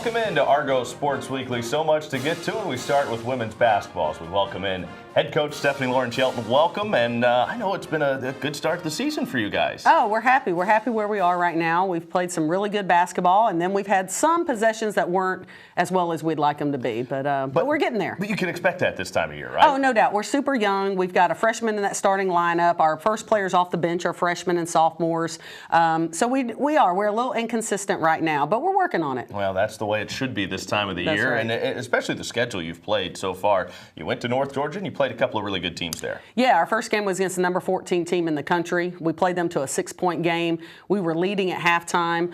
Welcome into Argo Sports Weekly. So much to get to, and we start with women's basketball. So we welcome in head coach Stephanie Lauren Shelton. Welcome, and I know it's been a good start to the season for you guys. Oh, we're happy. We're happy where we are right now. We've played some really good basketball, and then we've had some possessions that weren't as well as we'd like them to be, but we're getting there. But you can expect that this time of year, right? Oh, no doubt. We're super young. We've got a freshman in that starting lineup. Our first players off the bench are freshmen and sophomores. So we're a little inconsistent right now, but we're working on it. Well, that's the way it should be this time of the year, right. And especially the schedule you've played so far. You went to North Georgia, and you played a couple of really good teams there. Yeah, our first game was against the number 14 team in the country. We played them to a 6-point game. We were leading at halftime.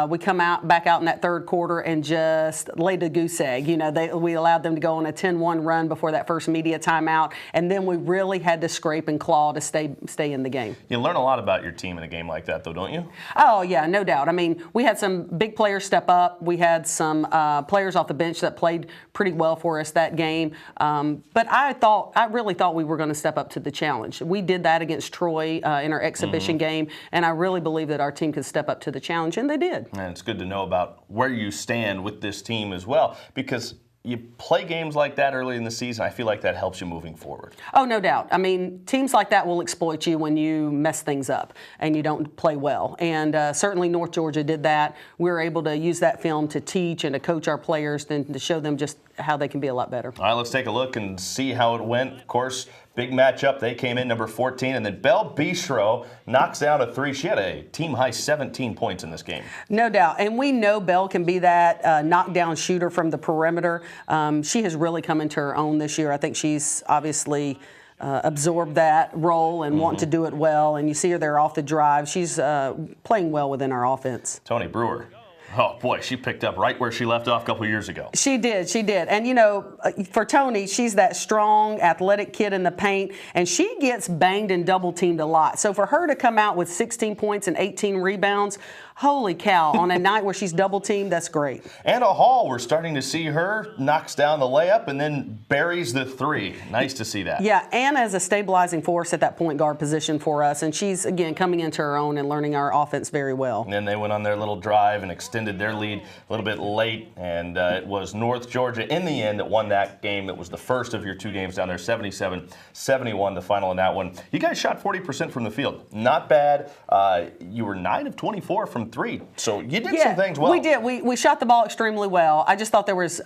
We come back out in that third quarter and just laid a goose egg. You know, we allowed them to go on a 10-1 run before that first media timeout, and then we really had to scrape and claw to stay in the game. You learn a lot about your team in a game like that, though, don't you? Oh, yeah, no doubt. I mean, we had some big players step up. We had some players off the bench that played pretty well for us that game. But I really thought we were going to step up to the challenge. We did that against Troy in our exhibition game, and I really believe that our team could step up to the challenge, and they did. And it's good to know about where you stand with this team as well, because you play games like that early in the season. I feel like that helps you moving forward. Oh, no doubt. I mean, teams like that will exploit you when you mess things up and you don't play well. And certainly North Georgia did that. We were able to use that film to teach and to coach our players and to show them just how they can be a lot better. All right, let's take a look and see how it went. Of course, big matchup. They came in number 14, and then Belle Bistro knocks down a three. She had a team-high 17 points in this game. No doubt. And we know Belle can be that knockdown shooter from the perimeter. She has really come into her own this year. I think she's obviously absorbed that role and want to do it well. And you see her there off the drive. She's playing well within our offense. Tony Brewer. Oh, boy, she picked up right where she left off a couple years ago. She did. And, you know, for Tony, she's that strong, athletic kid in the paint, and she gets banged and double-teamed a lot. So for her to come out with 16 points and 18 rebounds, holy cow, on a night where she's double-teamed, that's great. Anna Hall, we're starting to see her, knocks down the layup and then buries the three. Nice to see that. Yeah, Anna is a stabilizing force at that point guard position for us, and she's, again, coming into her own and learning our offense very well. And then they went on their little drive and extended their lead a little bit late, and it was North Georgia in the end that won that game. It was the first of your two games down there, 77-71, the final in that one. You guys shot 40% from the field. Not bad. You were 9 of 24 from three, so you did some things well. We did. We shot the ball extremely well. I just thought there was,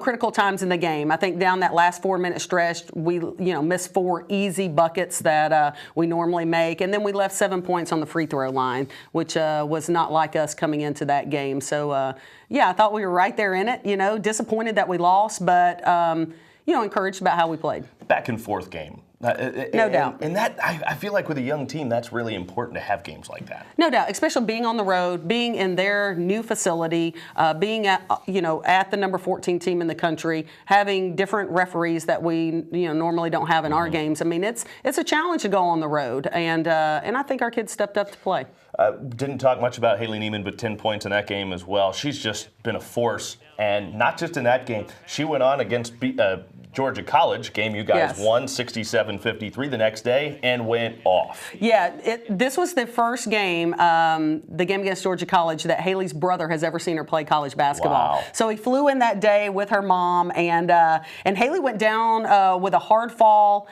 critical times in the game. I think down that last 4-minute stretch, we, missed 4 easy buckets that we normally make, and then we left 7 points on the free throw line, which was not like us coming into that game. So, I thought we were right there in it. Disappointed that we lost, but encouraged about how we played. Back and forth game. No doubt. And that, I feel like with a young team, that's really important to have games like that. No doubt, especially being on the road, being in their new facility, being at the number 14 team in the country, having different referees that we normally don't have in our games. I mean, it's a challenge to go on the road, and I think our kids stepped up to play. Didn't talk much about Haley Neiman, but 10 points in that game as well. She's just been a force, and not just in that game. She went on against Georgia College, game you guys won 67-53 the next day, and went off. Yeah, this was the first game, the game against Georgia College, that Haley's brother has ever seen her play college basketball. Wow. So he flew in that day with her mom, and Haley went down with a hard fall.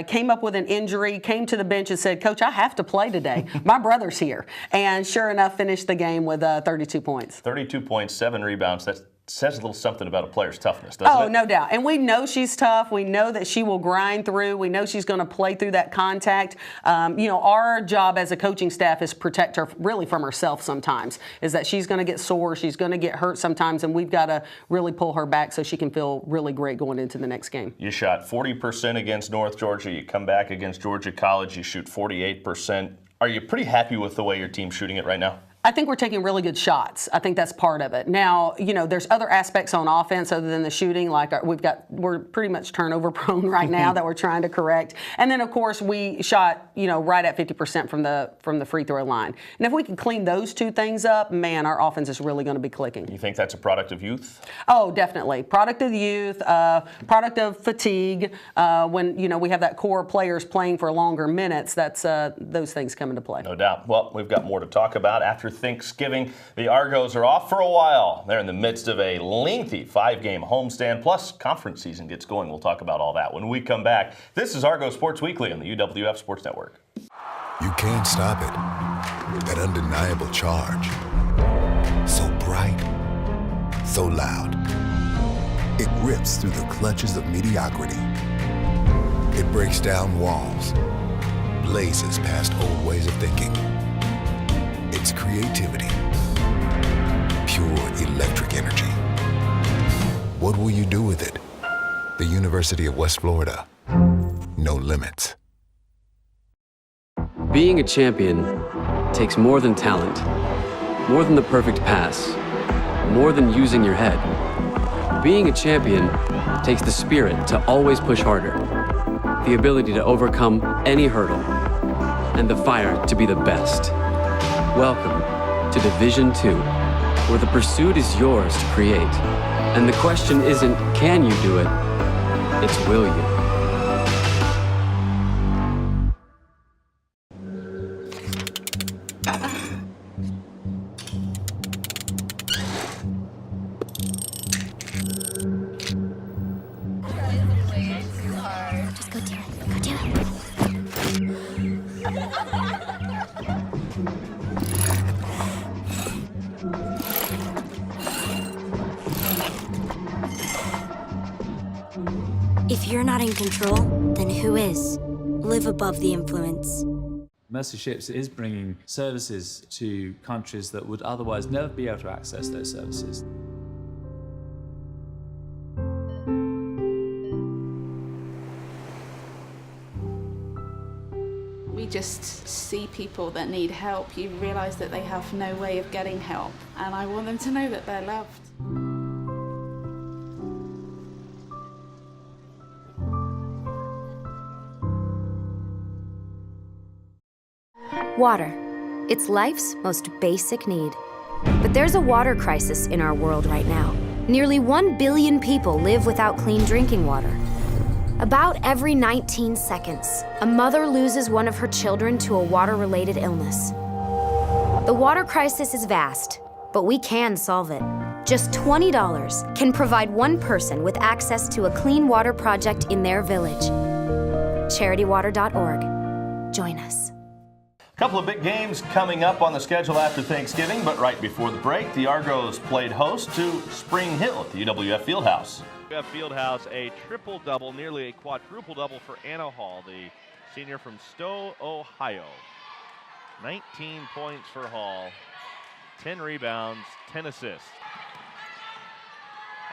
Came up with an injury, came to the bench and said, "Coach, I have to play today. My brother's here." And sure enough, finished the game with 32 points. 32 points, 7 rebounds. That says a little something about a player's toughness, doesn't it? Oh, no doubt. And we know she's tough. We know that she will grind through. We know she's going to play through that contact. Our job as a coaching staff is protect her really from herself sometimes, is that she's going to get sore, she's going to get hurt sometimes, and we've got to really pull her back so she can feel really great going into the next game. You shot 40% against North Georgia. You come back against Georgia College, you shoot 48%. Are you pretty happy with the way your team's shooting it right now? I think we're taking really good shots. I think that's part of it. Now, there's other aspects on offense other than the shooting. Like we're pretty much turnover prone right now that we're trying to correct. And then of course we shot, right at 50% from the free throw line. And if we can clean those two things up, man, our offense is really going to be clicking. You think that's a product of youth? Oh, definitely. Product of youth, product of fatigue. When we have that core of players playing for longer minutes, that's those things come into play. No doubt. Well, we've got more to talk about after after Thanksgiving. The Argos are off for a while. They're in the midst of a lengthy 5-game homestand, plus conference season gets going. We'll talk about all that when we come back. This is Argo Sports Weekly on the UWF Sports Network. You can't stop it. That undeniable charge. So bright, so loud. It rips through the clutches of mediocrity. It breaks down walls, blazes past old ways of thinking. It's creativity, pure electric energy. What will you do with it? The University of West Florida, no limits. Being a champion takes more than talent, more than the perfect pass, more than using your head. Being a champion takes the spirit to always push harder, the ability to overcome any hurdle, and the fire to be the best. Welcome to Division II, where the pursuit is yours to create. And the question isn't, can you do it? It's, will you? Just go do it. Go do it. If you're not in control, then who is? Live above the influence. Mercy Ships is bringing services to countries that would otherwise never be able to access those services. We just see people that need help. You realise that they have no way of getting help, and I want them to know that they're loved. Water. It's life's most basic need. But there's a water crisis in our world right now. Nearly 1 billion people live without clean drinking water. About every 19 seconds, a mother loses one of her children to a water-related illness. The water crisis is vast, but we can solve it. Just $20 can provide one person with access to a clean water project in their village. CharityWater.org. Join us. Couple of big games coming up on the schedule after Thanksgiving, but right before the break, the Argos played host to Spring Hill at the UWF Fieldhouse. UWF Fieldhouse, a triple-double, nearly a quadruple-double for Anna Hall, the senior from Stowe, Ohio. 19 points for Hall, 10 rebounds, 10 assists.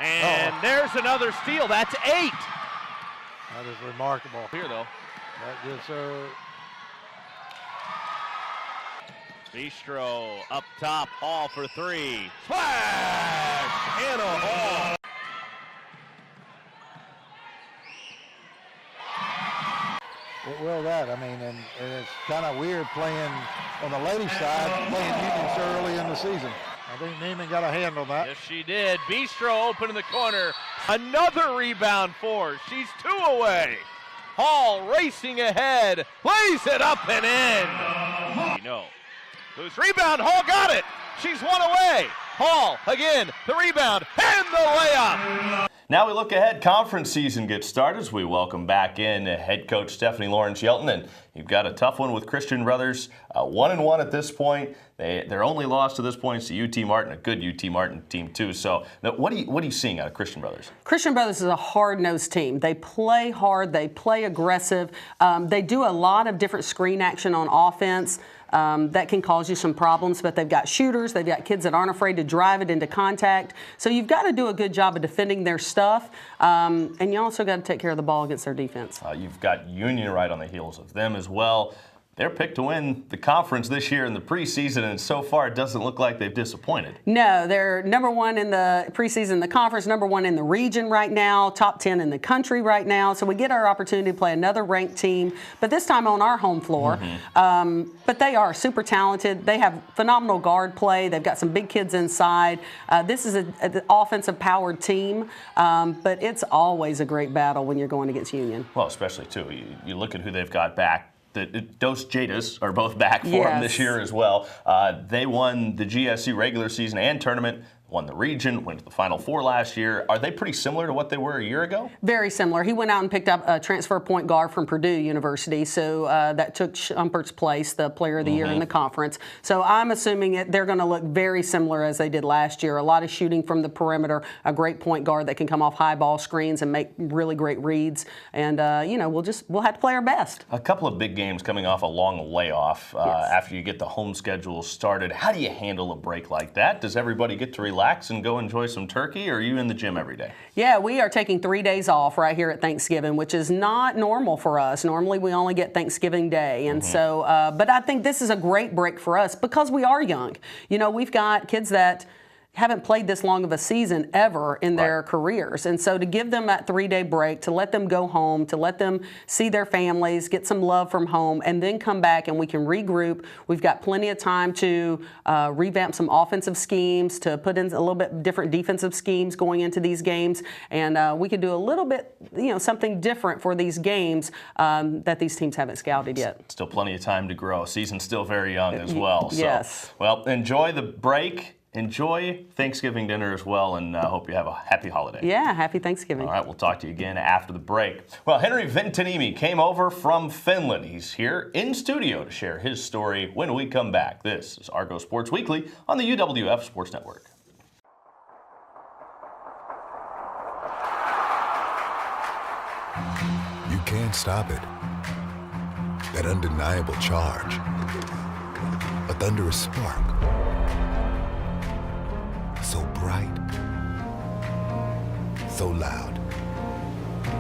And there's another steal. That's 8. That is remarkable. Here, though. That gives her. Bistro up top, Hall for 3. Splash! Anna Hall. It will that. I mean, and it's kind of weird playing on the ladies' side, playing Union so early in the season. I think Neiman got a hand on that. Yes, she did. Bistro open in the corner. Another rebound for her. She's 2 away. Hall racing ahead. Plays it up and in. No. Loose rebound. Hall got it. She's 1 away. Hall again. The rebound and the layup. Now we look ahead. Conference season gets started as we welcome back in head coach Stephanie Lawrence-Yelton. And you've got a tough one with Christian Brothers. 1-1 at this point. Their only loss to this point is to UT Martin, a good UT Martin team too. So what are you seeing out of Christian Brothers? Christian Brothers is a hard-nosed team. They play hard. They play aggressive. They do a lot of different screen action on offense. That can cause you some problems, but they've got shooters. They've got kids that aren't afraid to drive it into contact. So you've got to do a good job of defending their stuff, and you also got to take care of the ball against their defense. You've got Union right on the heels of them as well. They're picked to win the conference this year in the preseason, and so far it doesn't look like they've disappointed. No, they're number 1 in the preseason, the conference, number 1 in the region right now, top 10 in the country right now. So we get our opportunity to play another ranked team, but this time on our home floor. But they are super talented. They have phenomenal guard play. They've got some big kids inside. This is an offensive-powered team, but it's always a great battle when you're going against Union. Well, especially, too. You look at who they've got back Dos Jadas are both back for him this year as well. They won the GSC regular season and tournament, won the region, went to the Final Four last year. Are they pretty similar to what they were a year ago? Very similar. He went out and picked up a transfer point guard from Purdue University, so that took Shumpert's place, the player of the year in the conference. So I'm assuming they're going to look very similar as they did last year. A lot of shooting from the perimeter, a great point guard that can come off high ball screens and make really great reads. And, we'll have to play our best. A couple of big games coming off a long layoff after you get the home schedule started. How do you handle a break like that? Does everybody get to relax and go enjoy some turkey, or are you in the gym every day? Yeah, we are taking 3 days off right here at Thanksgiving, which is not normal for us. Normally we only get Thanksgiving Day. And so, but I think this is a great break for us because we are young. We've got kids that haven't played this long of a season ever in their careers. And so to give them that 3-day break, to let them go home, to let them see their families, get some love from home, and then come back and we can regroup. We've got plenty of time to revamp some offensive schemes, to put in a little bit different defensive schemes going into these games. And we can do a little bit, something different for these games that these teams haven't scouted yet. Still plenty of time to grow. Season's still very young as well. So, yes. Well, enjoy the break. Enjoy Thanksgiving dinner as well, and I hope you have a happy holiday. Yeah, happy Thanksgiving. All right, we'll talk to you again after the break. Well, Henri Ventoniemi came over from Finland. He's here in studio to share his story when we come back. This is Argo Sports Weekly on the UWF Sports Network. You can't stop it. That undeniable charge. A thunderous spark. So bright, so loud.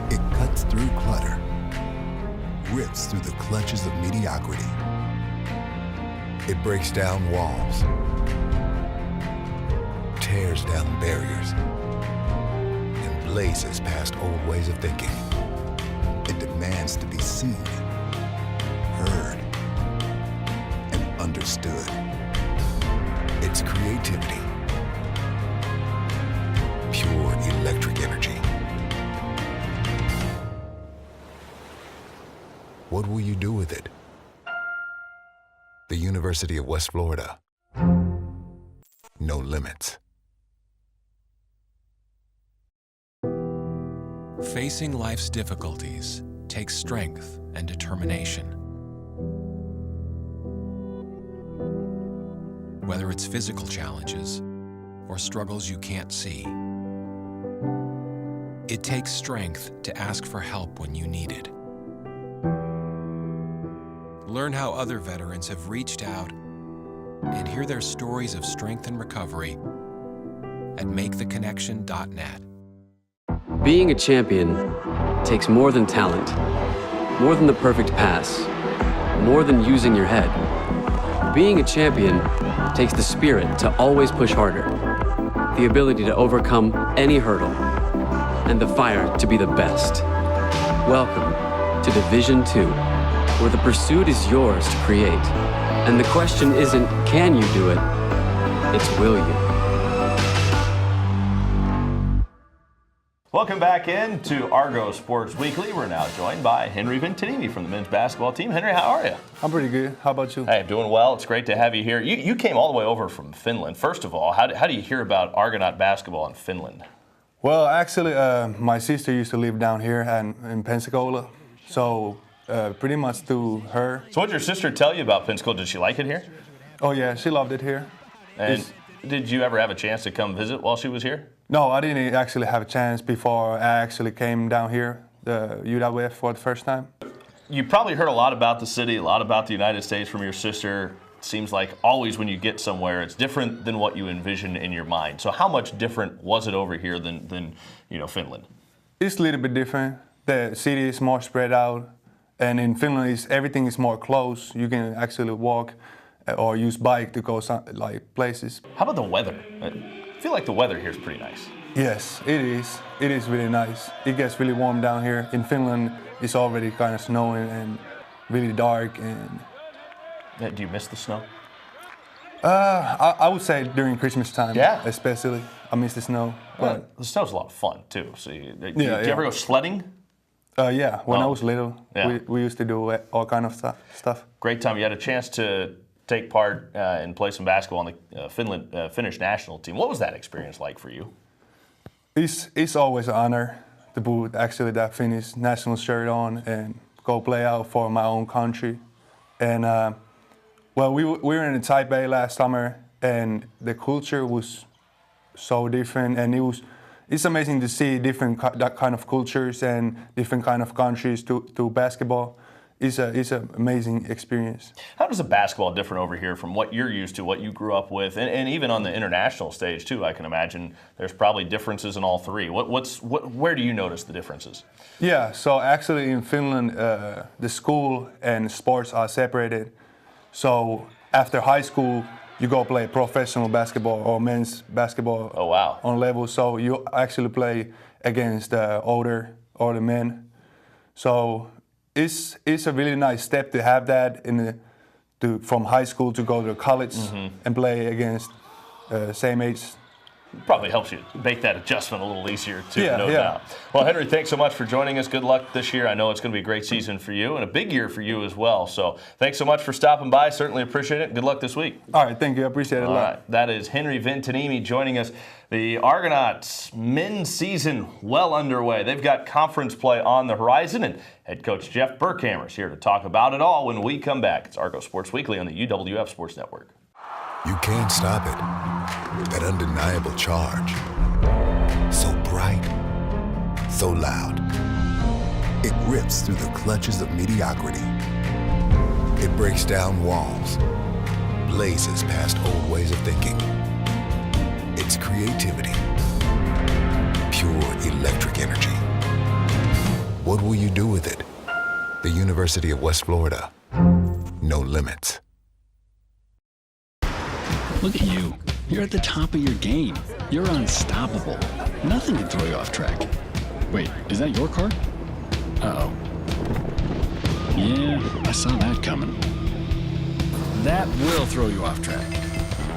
It cuts through clutter, rips through the clutches of mediocrity. It breaks down walls, tears down barriers, and blazes past old ways of thinking. It demands to be seen, heard, and understood. It's creativity. Pure electric energy. What will you do with it? The University of West Florida. No limits. Facing life's difficulties takes strength and determination. Whether it's physical challenges or struggles you can't see, it takes strength to ask for help when you need it. Learn how other veterans have reached out and hear their stories of strength and recovery at maketheconnection.net. Being a champion takes more than talent, more than the perfect pass, more than using your head. Being a champion takes the spirit to always push harder, the ability to overcome any hurdle, and the fire to be the best. Welcome to Division II, where the pursuit is yours to create. And the question isn't, can you do it? It's, will you? Welcome back in to Argo Sports Weekly. We're now joined by Henri Ventoniemi from the men's basketball team. Henry, how are you? I'm pretty good. How about you? Hey, doing well. It's great to have you here. You came all the way over from Finland. First of all, how do you hear about Argonaut basketball in Finland? Well, actually, my sister used to live down here in Pensacola, so pretty much through her. So what did your sister tell you about Pensacola? Did she like it here? Oh, yeah, she loved it here. And did you ever have a chance to come visit while she was here? No, I didn't actually have a chance before I actually came down here, the UWF, for the first time. You probably heard a lot about the city, a lot about the United States from your sister. It seems like always when you get somewhere, it's different than what you envision in your mind. So how much different was it over here than Finland? It's a little bit different. The city is more spread out, and in Finland, everything is more close. You can actually walk or use bike to go places. How about the weather? I feel like the weather here is pretty nice. Yes, it is. It is really nice. It gets really warm down here. In Finland, it's already kind of snowing and really dark. And do you miss the snow? I would say during Christmas time, especially. I miss the snow. But the snow's a lot of fun too. So, do you ever go sledding? Yeah, when I was little, Yeah. we used to do all kind of stuff. Great time. You had a chance to take part and play some basketball on the Finnish national team. What was that experience like for you? It's always an honor to put actually that Finnish national shirt on and go play out for my own country. And well, we were in Taipei last summer, and the culture was so different, and it's amazing to see different that kind of cultures and different kind of countries to basketball. It's an amazing experience. How does the basketball differ over here from what you're used to, what you grew up with, and even on the international stage too? I can imagine there's probably differences in all three. Where do you notice the differences? Yeah, so actually in Finland, the school and sports are separated. So after high school, you go play professional basketball or men's basketball. Oh, wow. On level. So you actually play against older men. So it's a really nice step to have that from high school to go to college and play against same age. Probably helps you make that adjustment a little easier too, no doubt. Well, Henri, thanks so much for joining us. Good luck this year. I know it's going to be a great season for you and a big year for you as well. So thanks so much for stopping by. Certainly appreciate it. Good luck this week. All right, thank you. I appreciate it a lot. All right, that is Henri Ventoniemi joining us. The Argonauts men's season well underway. They've got conference play on the horizon, and head coach Jeff Burkhammer is here to talk about it all when we come back. It's Argo Sports Weekly on the UWF Sports Network. You can't stop it. That undeniable charge. So bright, so loud. It rips through the clutches of mediocrity. It breaks down walls, blazes past old ways of thinking. It's creativity, pure electric energy. What will you do with it? The University of West Florida. No limits. Look at you. You're at the top of your game. You're unstoppable. Nothing can throw you off track. Wait, is that your car? Uh-oh. Yeah, I saw that coming. That will throw you off track.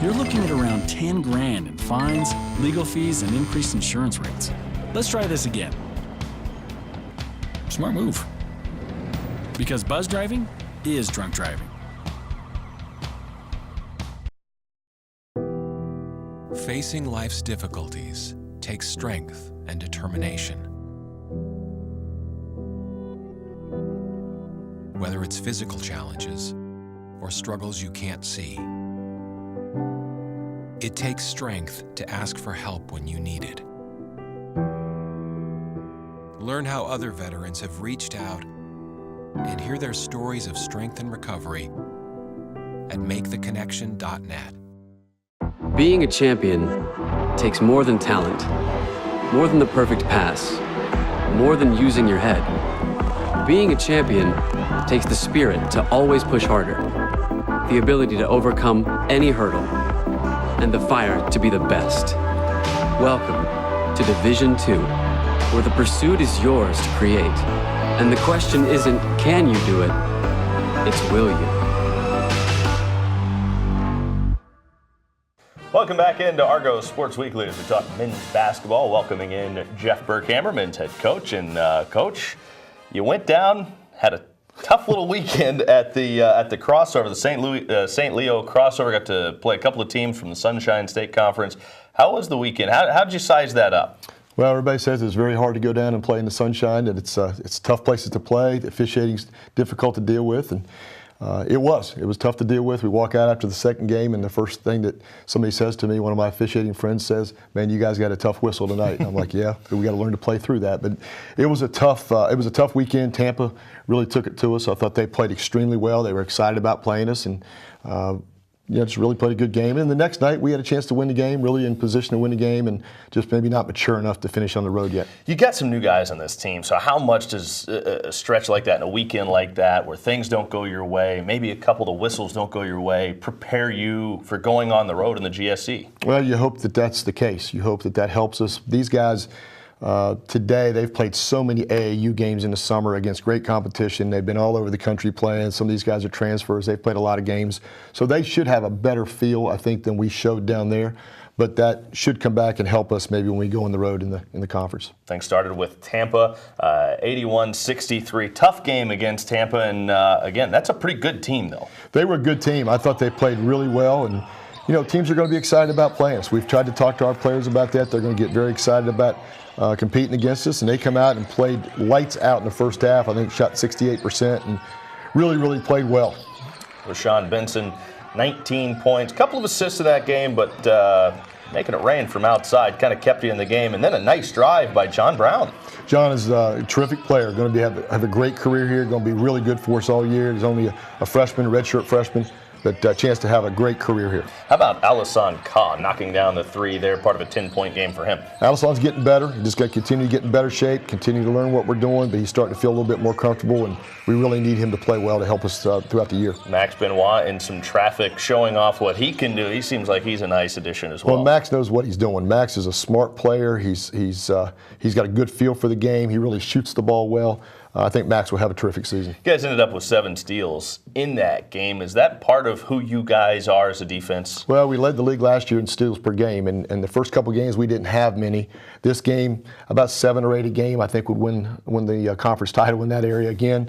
You're looking at around 10 grand in fines, legal fees, and increased insurance rates. Let's try this again. Smart move. Because buzz driving is drunk driving. Facing life's difficulties takes strength and determination. Whether it's physical challenges or struggles you can't see, it takes strength to ask for help when you need it. Learn how other veterans have reached out and hear their stories of strength and recovery at maketheconnection.net. Being a champion takes more than talent, more than the perfect pass, more than using your head. Being a champion takes the spirit to always push harder, the ability to overcome any hurdle, and the fire to be the best. Welcome to Division 2, where the pursuit is yours to create. And the question isn't, can you do it? It's, will you? Welcome back into Argo Sports Weekly as we talk men's basketball. Welcoming in Jeff Burkhammer, men's head coach. And Coach, you went down, had a tough little weekend at the crossover, the St. Leo crossover. Got to play a couple of teams from the Sunshine State Conference. How was the weekend? How did you size that up? Well, everybody says it's very hard to go down and play in the Sunshine, and it's tough places to play. The officiating's difficult to deal with, and it was tough to deal with. We walk out after the second game, and the first thing that somebody says to me, one of my officiating friends says, "Man, you guys got a tough whistle tonight." And I'm like, "Yeah, we got to learn to play through that." But it was a tough weekend. Tampa really took it to us. I thought they played extremely well. They were excited about playing us, and just really played a good game. And the next night, we had a chance to win the game, really in position to win the game, and just maybe not mature enough to finish on the road yet. You got some new guys on this team, so how much does a stretch like that and a weekend like that, where things don't go your way, maybe a couple of the whistles don't go your way, prepare you for going on the road in the GSC? Well, you hope that that's the case. You hope that helps us. These guys Today, they've played so many AAU games in the summer against great competition. They've been all over the country playing. Some of these guys are transfers. They've played a lot of games. So they should have a better feel, I think, than we showed down there. But that should come back and help us maybe when we go on the road in the conference. Things started with Tampa, 81-63. Tough game against Tampa, and again, that's a pretty good team, though. They were a good team. I thought they played really well, and you know, teams are going to be excited about playing us. We've tried to talk to our players about that. They're going to get very excited about competing against us, and they come out and played lights out in the first half. I think shot 68% and really played well. Rashawn Benson, 19 points, a couple of assists to that game, but making it rain from outside kind of kept you in the game. And then a nice drive by John Brown. John is a terrific player, going to have a great career here, going to be really good for us all year. He's only a freshman, a redshirt freshman, but a chance to have a great career here. How about Alisson Ka knocking down the three there, part of a 10-point game for him? Alisson's getting better. He just got to continue to get in better shape, continue to learn what we're doing, but he's starting to feel a little bit more comfortable, and we really need him to play well to help us throughout the year. Max Benoit in some traffic showing off what he can do. He seems like he's a nice addition as well. Well, Max knows what he's doing. Max is a smart player. He's got a good feel for the game. He really shoots the ball well. I think Max will have a terrific season. You guys ended up with 7 steals in that game. Is that part of who you guys are as a defense? Well, we led the league last year in steals per game, and the first couple games we didn't have many. This game, about 7 or 8 a game, I think would win the conference title in that area again.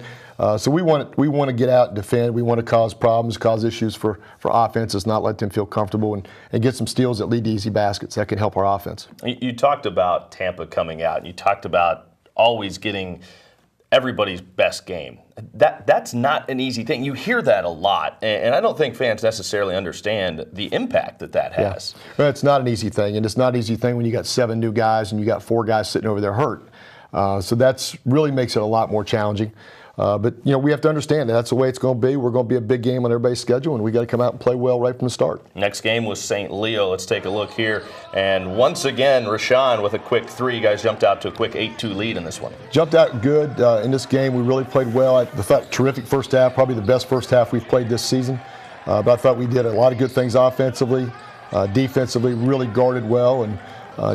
So we want to get out and defend. We want to cause problems, cause issues for offenses, not let them feel comfortable, and get some steals that lead to easy baskets. That can help our offense. You talked about Tampa coming out. You talked about always getting everybody's best game. That's not an easy thing. You hear that a lot, and I don't think fans necessarily understand the impact that has. Yeah. Well, it's not an easy thing, and it's not an easy thing when you got 7 new guys and you got 4 guys sitting over there hurt. So that's really makes it a lot more challenging. But you know, we have to understand that's the way it's going to be. We're going to be a big game on everybody's schedule, and we got to come out and play well right from the start. Next game was St. Leo. Let's take a look here. And once again, Rashawn with a quick 3. You guys jumped out to a quick 8-2 lead in this one. Jumped out good in this game. We really played well. I thought terrific first half, probably the best first half we've played this season. But I thought we did a lot of good things offensively, defensively, really guarded well, and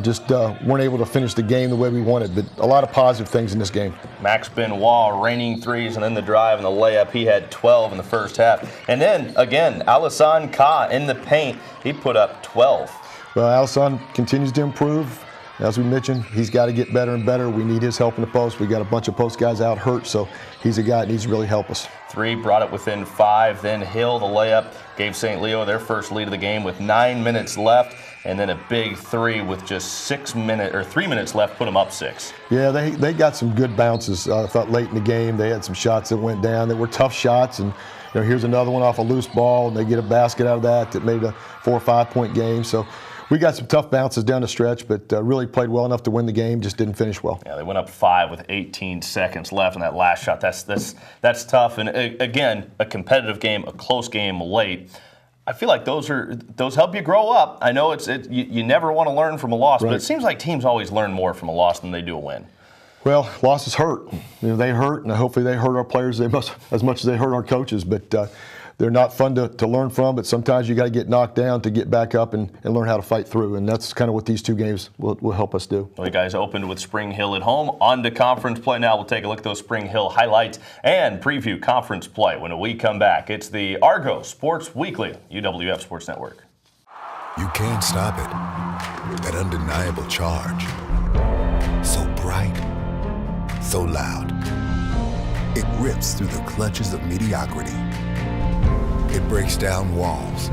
just weren't able to finish the game the way we wanted, but a lot of positive things in this game. Max Benoit raining threes, and then the drive and the layup. He had 12 in the first half. And then, again, Alisson Ka in the paint. He put up 12. Well, Alisson continues to improve. As we mentioned, he's got to get better and better. We need his help in the post. We got a bunch of post guys out hurt, so he's a guy that needs to really help us. 3, brought it within 5. Then Hill, the layup, gave St. Leo their first lead of the game with 9 minutes left. And then a big 3 with just 3 minutes left, put them up 6. Yeah, they got some good bounces. I thought late in the game they had some shots that went down that were tough shots, and you know, here's another one off a loose ball, and they get a basket out of that made a 4 or 5 point game. So we got some tough bounces down the stretch, but really played well enough to win the game. Just didn't finish well. Yeah, they went up 5 with 18 seconds left on that last shot. That's tough. And again, a competitive game, a close game late. I feel like those help you grow up. I know you never want to learn from a loss, right, but it seems like teams always learn more from a loss than they do a win. Well, losses hurt. You know, they hurt, and hopefully they hurt our players as much as they hurt our coaches. But they're not fun to learn from. But sometimes you got to get knocked down to get back up and learn how to fight through. And that's kind of what these 2 games will help us do. Well, you guys opened with Spring Hill at home. On to conference play now. We'll take a look at those Spring Hill highlights and preview conference play when we come back. It's the Argo Sports Weekly, UWF Sports Network. You can't stop it. That undeniable charge. So bright, so loud. It rips through the clutches of mediocrity. It breaks down walls,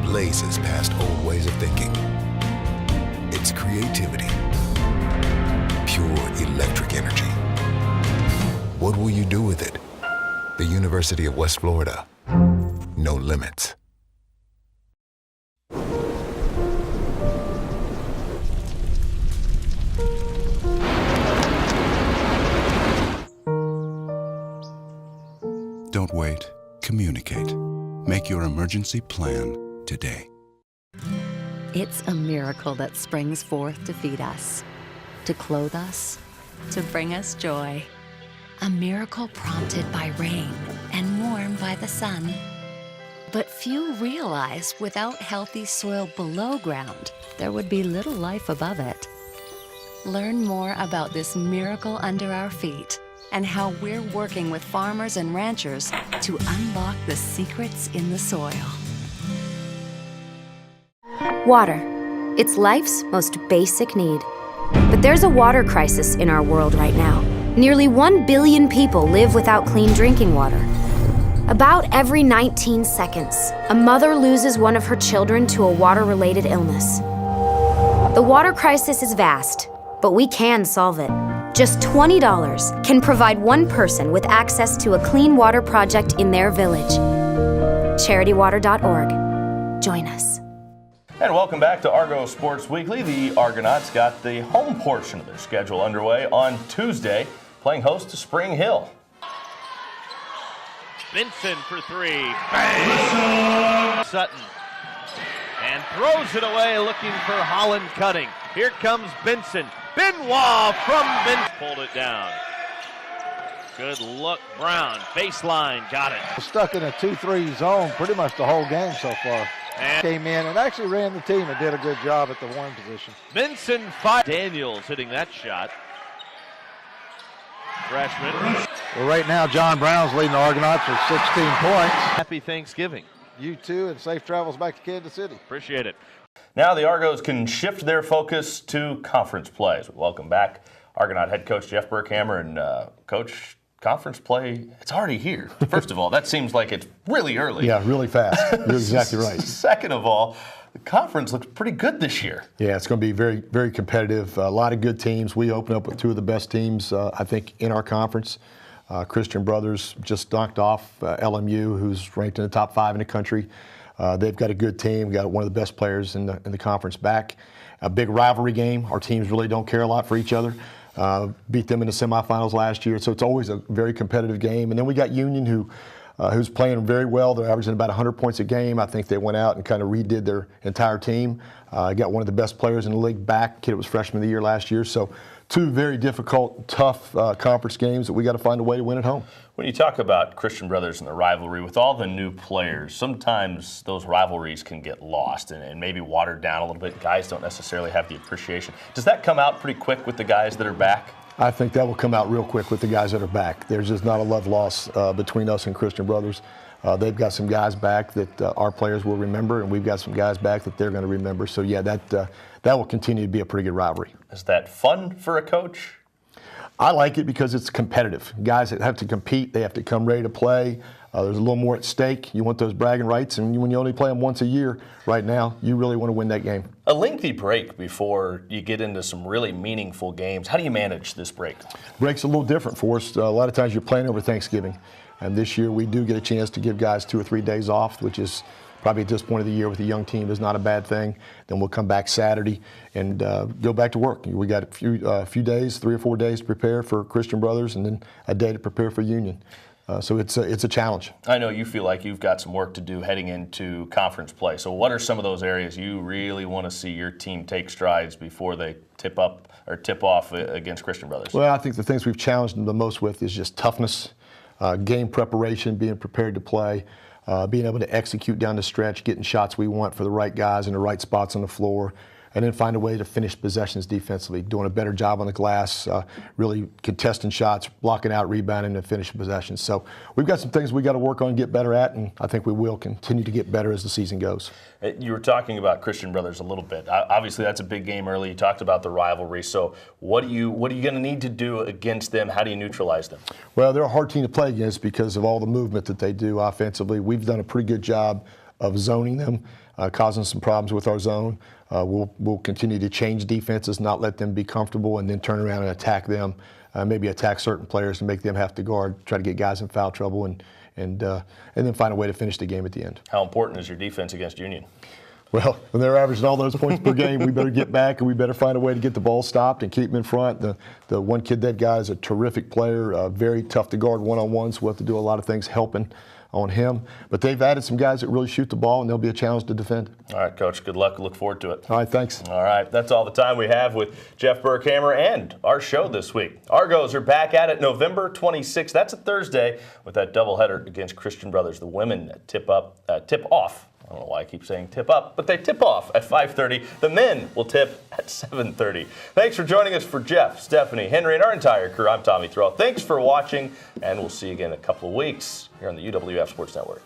blazes past old ways of thinking. It's creativity, pure electric energy. What will you do with it? The University of West Florida, no limits. Don't wait. Communicate. Make your emergency plan today. It's a miracle that springs forth to feed us, to clothe us, to bring us joy. A miracle prompted by rain and warmed by the sun. But few realize without healthy soil below ground, there would be little life above it. Learn more about this miracle under our feet and how we're working with farmers and ranchers to unlock the secrets in the soil. Water. It's life's most basic need. But there's a water crisis in our world right now. Nearly 1 billion people live without clean drinking water. About every 19 seconds, a mother loses one of her children to a water-related illness. The water crisis is vast, but we can solve it. Just $20 can provide one person with access to a clean water project in their village. CharityWater.org. Join us. And welcome back to Argo Sports Weekly. The Argonauts got the home portion of their schedule underway on Tuesday, playing host to Spring Hill. Benson for three. Bang! Sutton. And throws it away looking for Holland cutting. Here comes Benson. Benoit from Benson. Pulled it down. Good look, Brown. Baseline, got it. Stuck in a 2-3 zone pretty much the whole game so far. And came in and actually ran the team and did a good job at the one position. Benson fired. Daniels hitting that shot. Freshman. Well, right now, John Brown's leading the Argonauts with 16 points. Happy Thanksgiving. You too, and safe travels back to Kansas City. Appreciate it. Now the Argos can shift their focus to conference plays. Welcome back, Argonaut head coach Jeff Burkhammer. And Coach, conference play, it's already here. First of all, that seems like it's really early. Yeah, really fast. You're exactly right. Second of all, the conference looks pretty good this year. Yeah, it's going to be very, very competitive. A lot of good teams. We open up with two of the best teams, I think, in our conference. Christian Brothers just knocked off LMU, who's ranked in the top 5 in the country. They've got a good team, got one of the best players in the conference back. A big rivalry game. Our teams really don't care a lot for each other. Beat them in the semifinals last year, so it's always a very competitive game. And then we got Union, who's playing very well. They're averaging about 100 points a game. I think they went out and kind of redid their entire team. Got one of the best players in the league back. Kid was freshman of the year last year. So two very difficult, tough conference games that we got to find a way to win at home. When you talk about Christian Brothers and the rivalry, with all the new players, sometimes those rivalries can get lost and maybe watered down a little bit. Guys don't necessarily have the appreciation. Does that come out pretty quick with the guys that are back? I think that will come out real quick with the guys that are back. There's just not a love loss between us and Christian Brothers. They've got some guys back that our players will remember, and we've got some guys back that they're going to remember. So, yeah, that will continue to be a pretty good rivalry. Is that fun for a coach? I like it because it's competitive. Guys that have to compete, they have to come ready to play. There's a little more at stake. You want those bragging rights, and when you only play them once a year right now, you really want to win that game. A lengthy break before you get into some really meaningful games. How do you manage this break? Break's a little different for us. A lot of times you're playing over Thanksgiving, and this year we do get a chance to give guys 2 or 3 days off, which is probably at this point of the year with a young team is not a bad thing. Then we'll come back Saturday and go back to work. We got a few days, 3 or 4 days to prepare for Christian Brothers, and then a day to prepare for Union. So it's a challenge. I know you feel like you've got some work to do heading into conference play. So what are some of those areas you really want to see your team take strides before they tip off against Christian Brothers? Well, I think the things we've challenged them the most with is just toughness, game preparation, being prepared to play, being able to execute down the stretch, getting shots we want for the right guys in the right spots on the floor, and then find a way to finish possessions defensively, doing a better job on the glass, really contesting shots, blocking out, rebounding, and finishing possessions. So we've got some things we got to work on and get better at, and I think we will continue to get better as the season goes. You were talking about Christian Brothers a little bit. Obviously, that's a big game early. You talked about the rivalry. So what are you going to need to do against them? How do you neutralize them? Well, they're a hard team to play against because of all the movement that they do offensively. We've done a pretty good job of zoning them, causing some problems with our zone. We'll continue to change defenses, not let them be comfortable, and then turn around and attack them. Maybe attack certain players and make them have to guard, try to get guys in foul trouble, and then find a way to finish the game at the end. How important is your defense against Union? Well, when they're averaging all those points per game, we better get back and we better find a way to get the ball stopped and keep them in front. The one kid they've got is a terrific player, very tough to guard one-on-ones. We'll have to do a lot of things helping on him. But they've added some guys that really shoot the ball, and they'll be a challenge to defend. All right, Coach. Good luck. Look forward to it. All right, thanks. All right, that's all the time we have with Jeff Burkhammer and our show this week. Argos are back at it November 26th. That's a Thursday with that doubleheader against Christian Brothers. The women tip off I don't know why I keep saying tip up, but they tip off at 5:30. The men will tip at 7:30. Thanks for joining us. For Jeff, Stephanie, Henry, and our entire crew, I'm Tommy Thrall. Thanks for watching, and we'll see you again in a couple of weeks here on the UWF Sports Network.